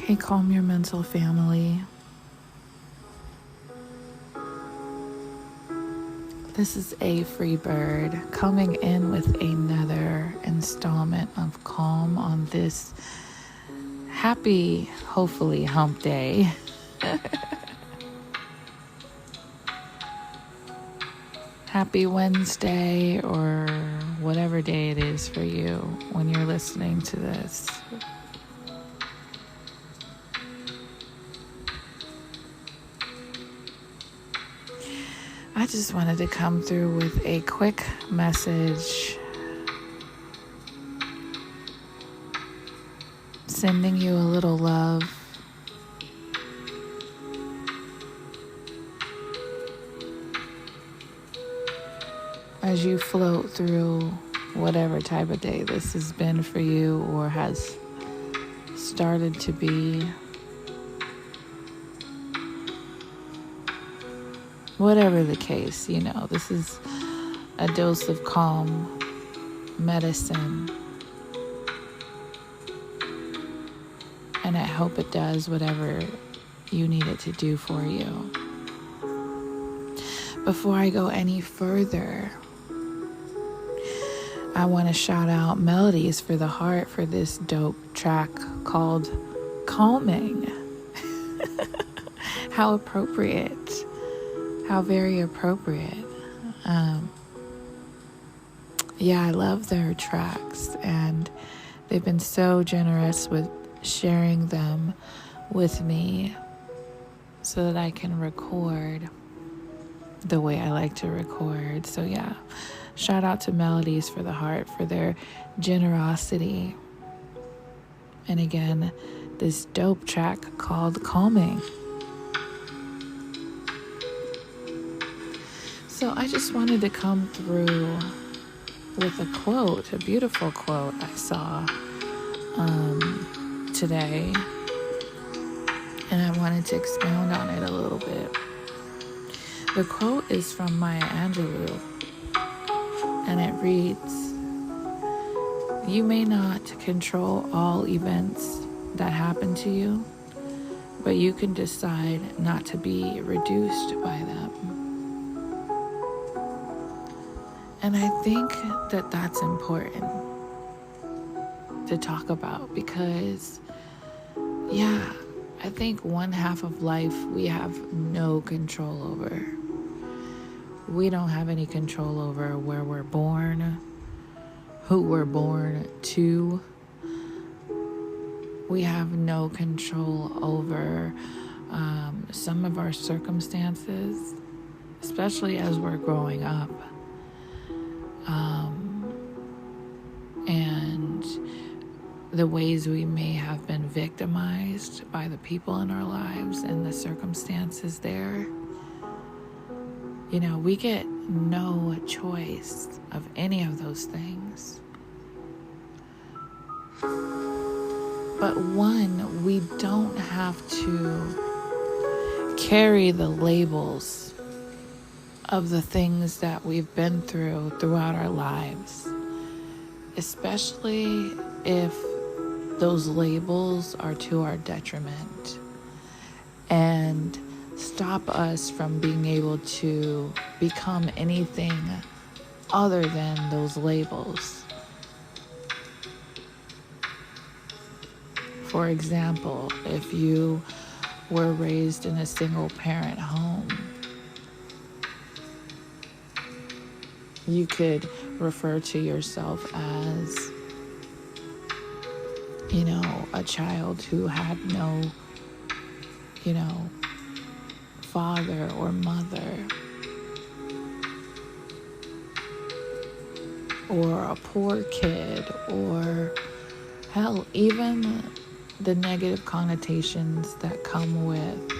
Hey, Calm Your Mental family. This is A Free Bird coming in with another installment of Calm on this happy, hopefully, hump day. Happy Wednesday, or whatever day it is for you when you're listening to this. I just wanted to come through with a quick message, sending you a little love. As you float through whatever type of day this has been for you or has started to be. Whatever the case, this is a dose of calm medicine. And I hope it does whatever you need it to do for you. Before I go any further, I want to shout out Melodies for the Heart for this dope track called Calming. How appropriate. How very appropriate. I love their tracks, and they've been so generous with sharing them with me so that I can record the way I like to record. So shout out to Melodies for the Heart for their generosity. And again, this dope track called Calming. So I just wanted to come through with a quote, a beautiful quote I saw today. And I wanted to expound on it a little bit. The quote is from Maya Angelou. And it reads, "You may not control all events that happen to you, but you can decide not to be reduced by them." And I think that that's important to talk about because, I think one half of life we have no control over. We don't have any control over where we're born, who we're born to. We have no control over some of our circumstances, especially as we're growing up. And the ways we may have been victimized by the people in our lives and the circumstances there. We get no choice of any of those things. But one, we don't have to carry the labels of the things that we've been through throughout our lives, especially if those labels are to our detriment and stop us from being able to become anything other than those labels. For example, if you were raised in a single parent home, you could refer to yourself as, a child who had no, father or mother, or a poor kid, or hell, even the negative connotations that come with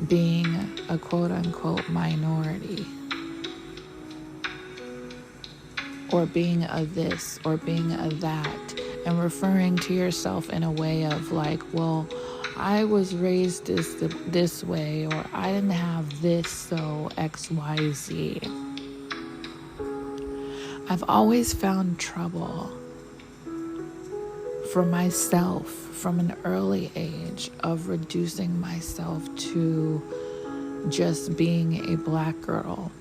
being a quote-unquote minority, or being a this or being a that, and referring to yourself in a way of like, well, I was raised this way, or I didn't have this, so X, Y, Z. I've always found trouble for myself from an early age of reducing myself to just being a black girl,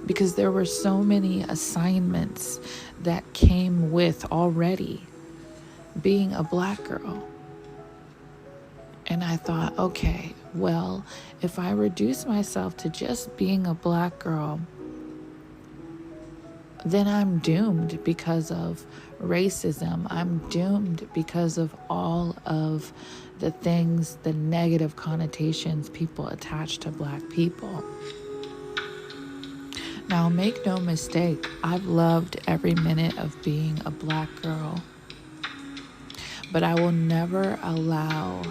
because there were so many assignments that came with already being a black girl. And I thought, okay, well, if I reduce myself to just being a black girl, then I'm doomed because of racism. I'm doomed because of all of the things, the negative connotations people attach to black people. Now, make no mistake, I've loved every minute of being a black girl, but I will never allow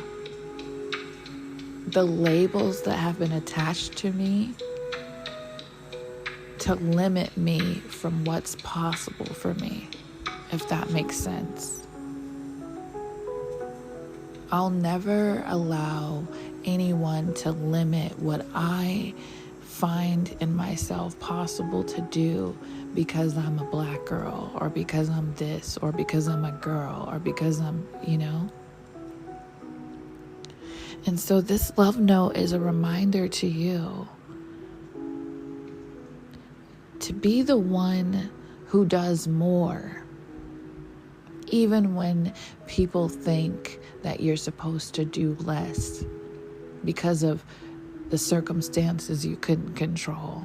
the labels that have been attached to me to limit me from what's possible for me, if that makes sense. I'll never allow anyone to limit what I find in myself possible to do because I'm a black girl, or because I'm this, or because I'm a girl, or because I'm, And so this love note is a reminder to you to be the one who does more, even when people think that you're supposed to do less because of the circumstances you couldn't control.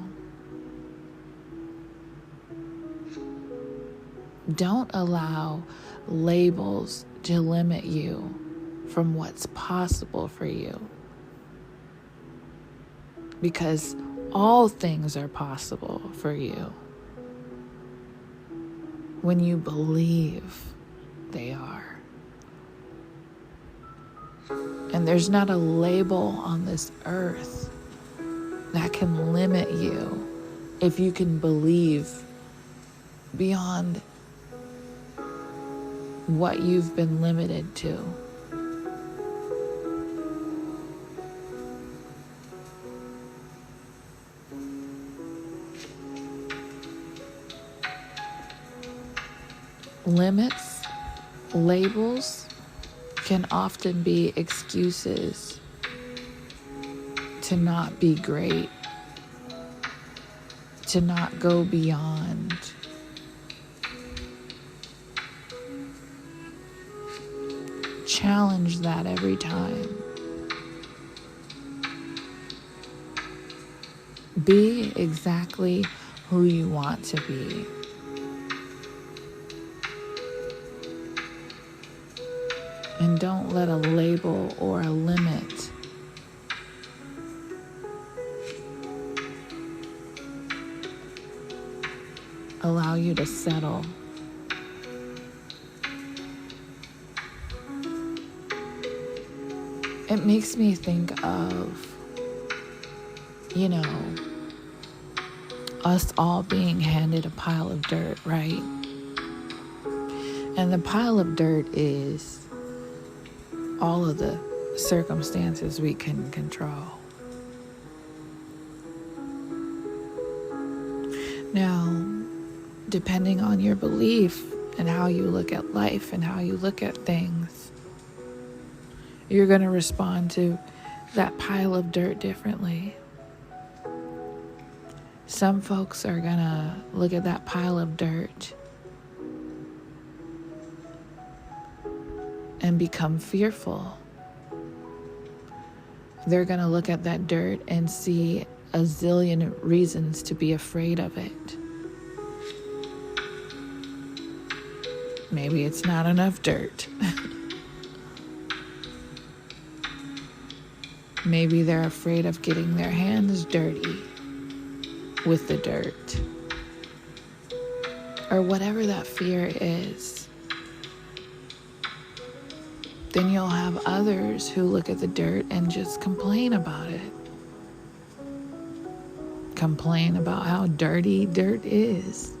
Don't allow labels to limit you from what's possible for you, because all things are possible for you when you believe they are. And there's not a label on this earth that can limit you if you can believe beyond what you've been limited to. Limits, labels can often be excuses to not be great, to not go beyond. Challenge that every time. Be exactly who you want to be. And don't let a label or a limit allow you to settle. It makes me think of, us all being handed a pile of dirt, right? And the pile of dirt is all of the circumstances we couldn't control. Now, depending on your belief and how you look at life and how you look at things, you're going to respond to that pile of dirt differently. Some folks are going to look at that pile of dirt and become fearful. They're going to look at that dirt and see a zillion reasons to be afraid of it. Maybe it's not enough dirt. Maybe they're afraid of getting their hands dirty with the dirt, or whatever that fear is. Then you'll have others who look at the dirt and just complain about it. Complain about how dirty dirt is.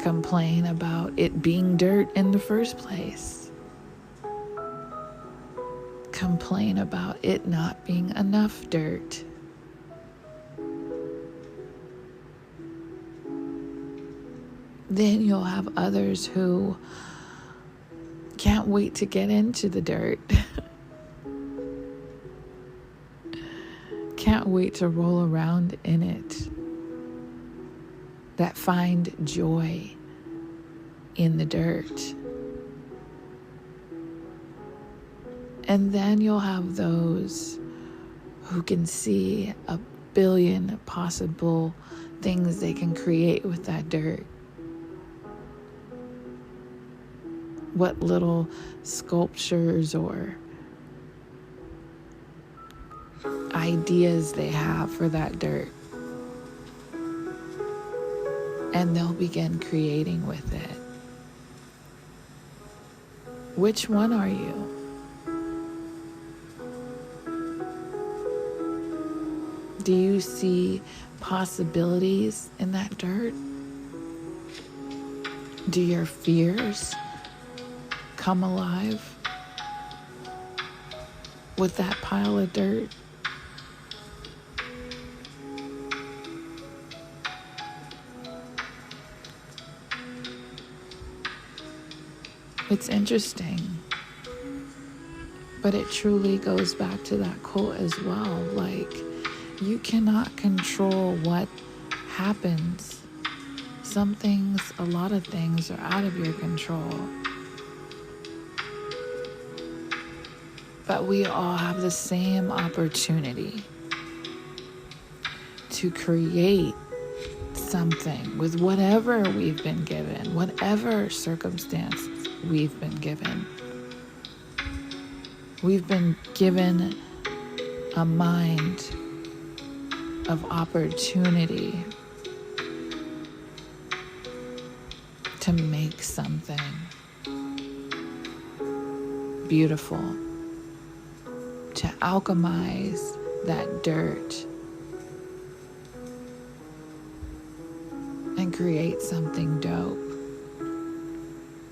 Complain about it being dirt in the first place. Complain about it not being enough dirt. Then you'll have others who can't wait to get into the dirt. Can't wait to roll around in it. That find joy in the dirt. And then you'll have those who can see a billion possible things they can create with that dirt. What little sculptures or ideas they have for that dirt. And they'll begin creating with it. Which one are you? Do you see possibilities in that dirt? Do your fears come alive with that pile of dirt? It's interesting, but it truly goes back to that quote as well. Like, you cannot control what happens. Some things, a lot of things are out of your control. But we all have the same opportunity to create something with whatever we've been given, whatever circumstance we've been given. We've been given a mind of opportunity to make something beautiful, to alchemize that dirt and create something dope.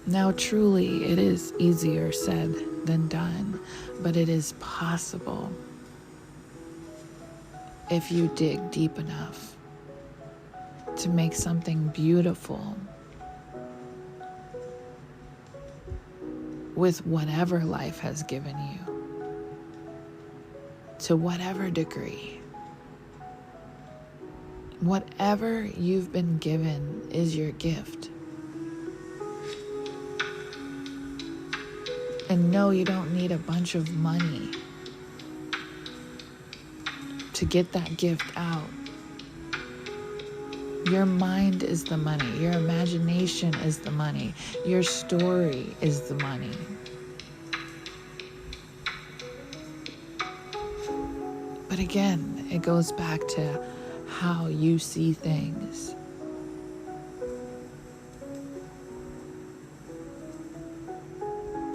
Now, truly, it is easier said than done, but it is possible if you dig deep enough to make something beautiful with whatever life has given you, to whatever degree. Whatever you've been given is your gift. And no, you don't need a bunch of money to get that gift out. Your mind is the money. Your imagination is the money. Your story is the money. But again, it goes back to how you see things.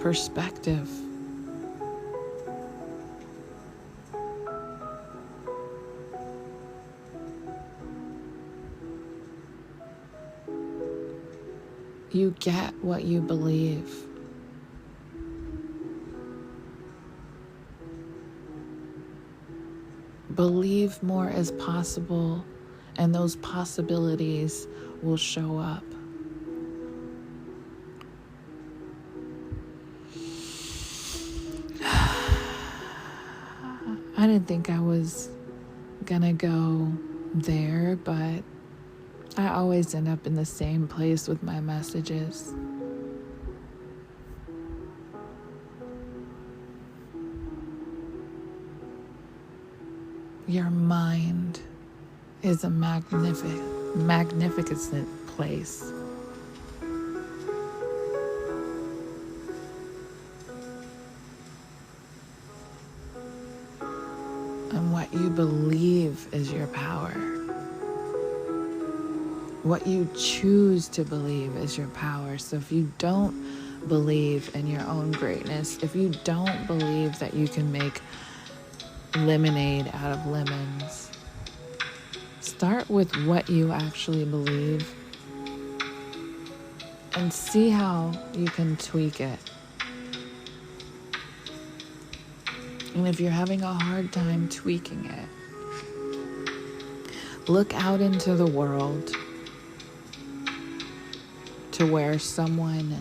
Perspective. You get what you believe. Believe more is possible, and those possibilities will show up. I didn't think I was gonna go there, but I always end up in the same place with my messages. Your mind is a magnificent place. And what you believe is your power. What you choose to believe is your power. So if you don't believe in your own greatness, if you don't believe that you can make lemonade out of lemons, start with what you actually believe and see how you can tweak it. And if you're having a hard time tweaking it, look out into the world to where someone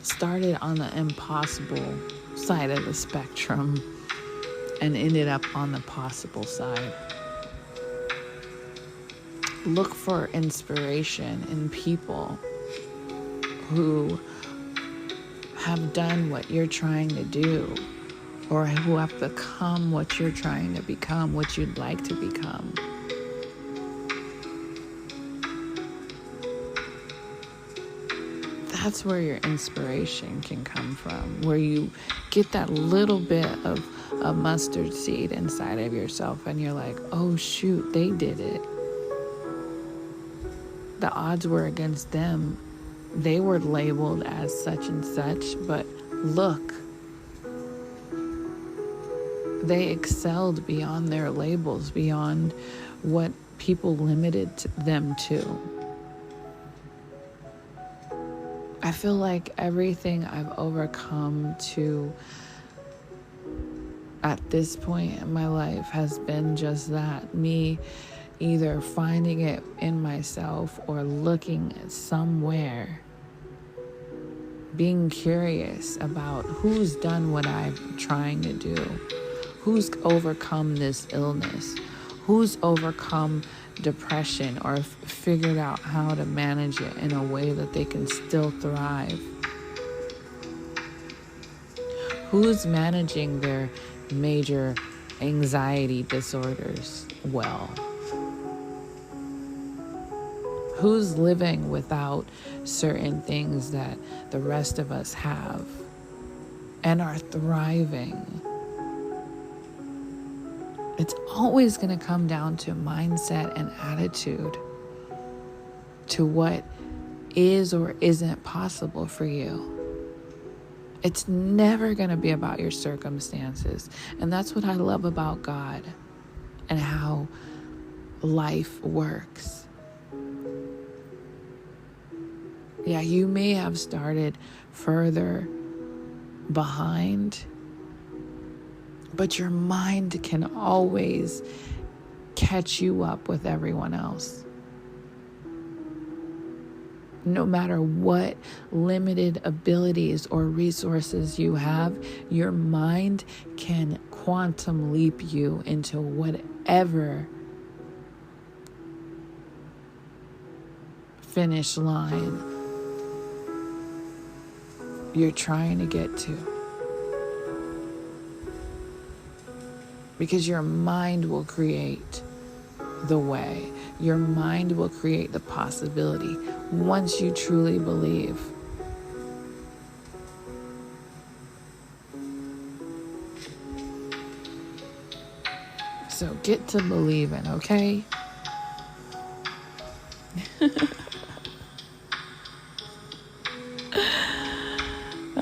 started on the impossible side of the spectrum and ended up on the possible side. Look for inspiration in people who have done what you're trying to do, or who have become what you're trying to become, what you'd like to become. That's where your inspiration can come from, where you get that little bit of a mustard seed inside of yourself and you're like, oh shoot, they did it. The odds were against them. They were labeled as such and such, but look, they excelled beyond their labels, beyond what people limited them to. I feel like everything I've overcome to at this point in my life has been just that. Me either finding it in myself or looking at somewhere, being curious about who's done what I'm trying to do, who's overcome this illness, who's overcome depression or figured out how to manage it in a way that they can still thrive, who's managing their major anxiety disorders well, who's living without certain things that the rest of us have and are thriving. It's always going to come down to mindset and attitude, to what is or isn't possible for you. It's never going to be about your circumstances. And that's what I love about God and how life works. Yeah, you may have started further behind, but your mind can always catch you up with everyone else. No matter what limited abilities or resources you have, your mind can quantum leap you into whatever finish line you're trying to get to. Because your mind will create the way. Your mind will create the possibility once you truly believe. So get to believing, okay?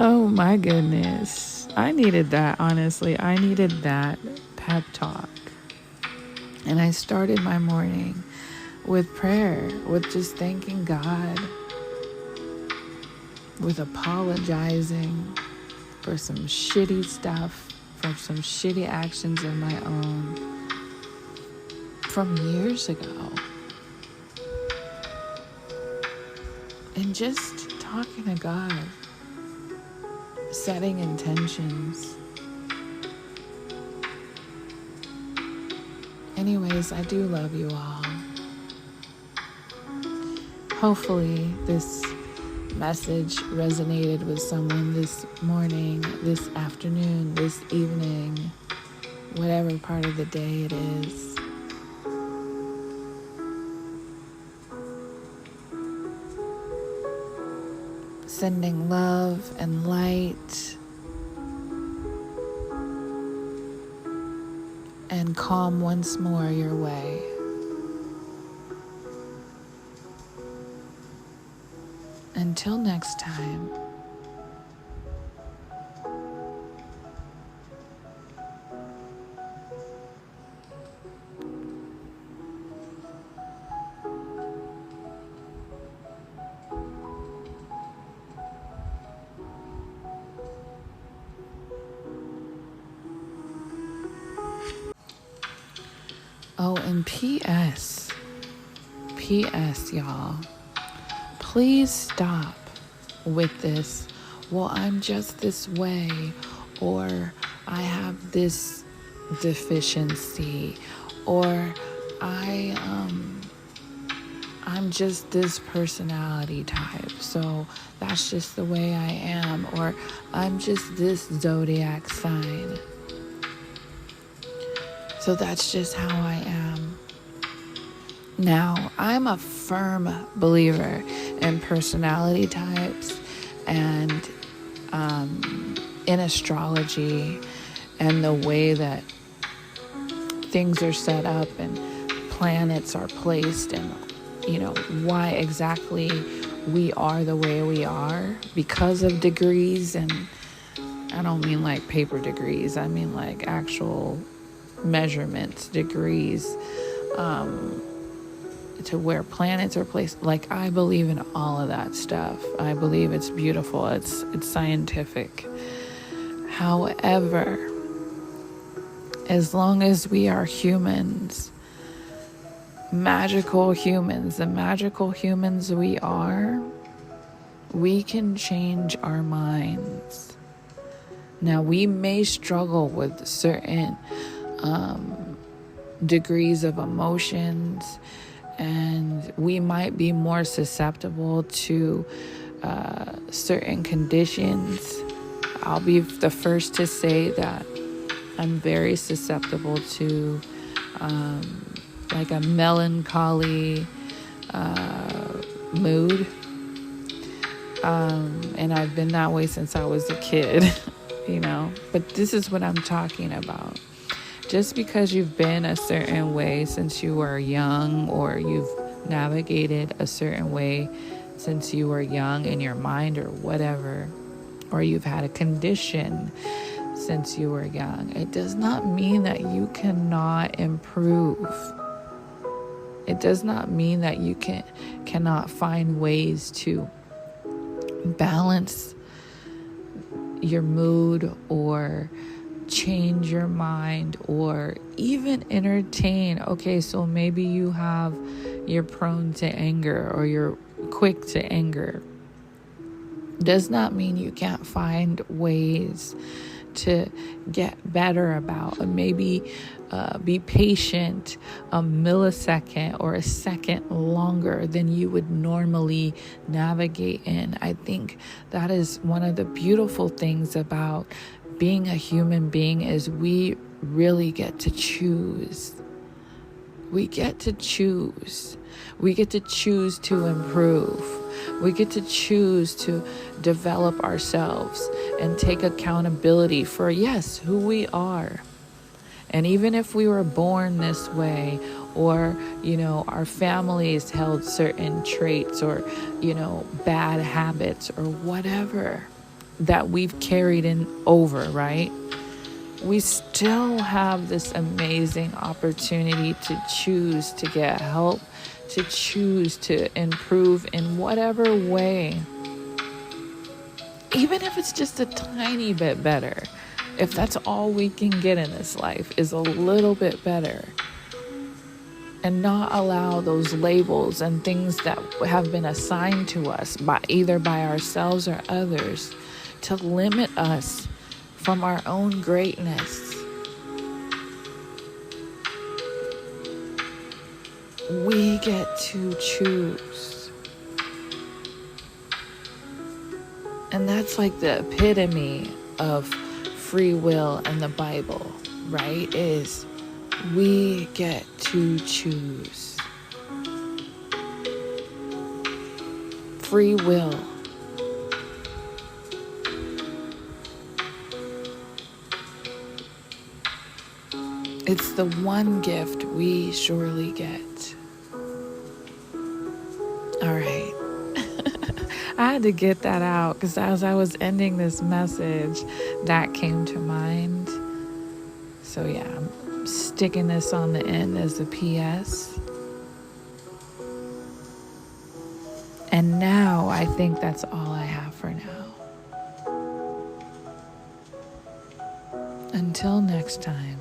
Oh my goodness. I needed that, honestly. I needed that pep talk. And I started my morning with prayer, with just thanking God, with apologizing for some shitty stuff, for some shitty actions of my own from years ago. And just talking to God, setting intentions. Anyways, I do love you all. Hopefully this message resonated with someone this morning, this afternoon, this evening, whatever part of the day it is. Sending love and light and calm once more your way. Until next time. Oh, and P.S., y'all. please stop with this, well, I'm just this way, or I have this deficiency, or I'm just this personality type, so that's just the way I am, or I'm just this zodiac sign, so that's just how I am. Now, I'm a firm believer in personality types and in astrology and the way that things are set up and planets are placed, and why exactly we are the way we are because of degrees. And I don't mean like paper degrees, I mean like actual measurements, degrees, to where planets are placed. Like, I believe in all of that stuff. I believe it's beautiful, it's scientific. However, as long as we are humans, magical humans, the magical humans we are, we can change our minds. Now, we may struggle with certain degrees of emotions, and we might be more susceptible to certain conditions. I'll be the first to say that I'm very susceptible to like a melancholy mood, and I've been that way since I was a kid. But this is what I'm talking about. Just because you've been a certain way since you were young, or you've navigated a certain way since you were young in your mind or whatever, or you've had a condition since you were young, it does not mean that you cannot improve. It does not mean that you cannot find ways to balance your mood, or change your mind, or even entertain. Okay, so maybe you're prone to anger, or you're quick to anger. Does not mean you can't find ways to get better about, and maybe be patient a millisecond or a second longer than you would normally navigate in. I think that is one of the beautiful things about being a human being, is we really get to choose. We get to choose. We get to choose to improve. We get to choose to develop ourselves and take accountability for, yes, who we are. And even if we were born this way, or, our families held certain traits, or, bad habits, or whatever that we've carried in over, right? We still have this amazing opportunity to choose to get help, to choose to improve in whatever way. Even if it's just a tiny bit better. If that's all we can get in this life, is a little bit better. And not allow those labels and things that have been assigned to us either by ourselves or others to limit us from our own greatness. We get to choose. And that's like the epitome of free will in the Bible, right? Is we get to choose. Free will. It's the one gift we surely get. All right. I had to get that out because as I was ending this message, that came to mind. So yeah, I'm sticking this on the end as a PS. And now I think that's all I have for now. Until next time.